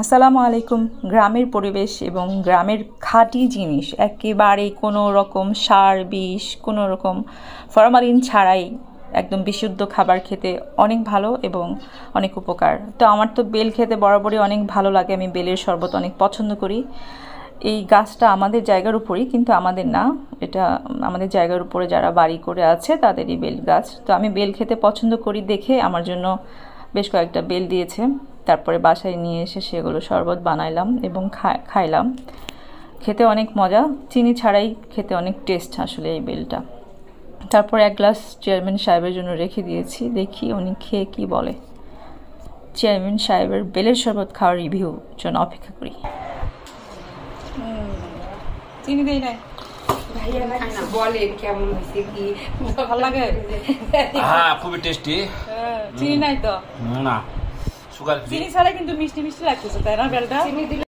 আসসালামু আলাইকুম। গ্রামের পরিবেশ এবং গ্রামের খাঁটি জিনিস, একেবারে কোনো রকম সার বিষ, কোনো রকম ফরমালিন ছাড়াই একদম বিশুদ্ধ খাবার খেতে অনেক ভালো এবং অনেক উপকার। তো আমার তো বেল খেতে বরাবরই অনেক ভালো লাগে, আমি বেলের শরবত অনেক পছন্দ করি। এই গাছটা আমাদের জায়গার উপরেই, কিন্তু আমাদের না, এটা আমাদের জায়গার উপরে যারা বাড়ি করে আছে তাদেরই বেল গাছ। তো আমি বেল খেতে পছন্দ করি দেখে আমার জন্য বেশ কয়েকটা বেল দিয়েছে। তারপরে বাসায় নিয়ে এসে সেগুলো শরবত বানাইলাম এবং খাইলাম। খেতে অনেক মজা, চিনি ছাড়াই খেতে অনেক টেস্ট আসলে এই বেলটা। তারপর এক গ্লাস চেয়ারম্যান সাহেবের জন্য রেখে দিয়েছি, দেখি উনি খেয়ে কি বলে। চেয়ারম্যান সাহেবের বেলের শরবত খাওয়ার রিভিউ জন্য অপেক্ষা করি। চিনি দেই নাই, বলে কেমন হয়েছে কি ভালো লাগে? হ্যাঁ, খুবই টেস্টি। চিনি নাই তো? না, সুগার চিনি ছাড়া কিন্তু মিষ্টি মিষ্টি লাগতেছে, তাই না বেলটা?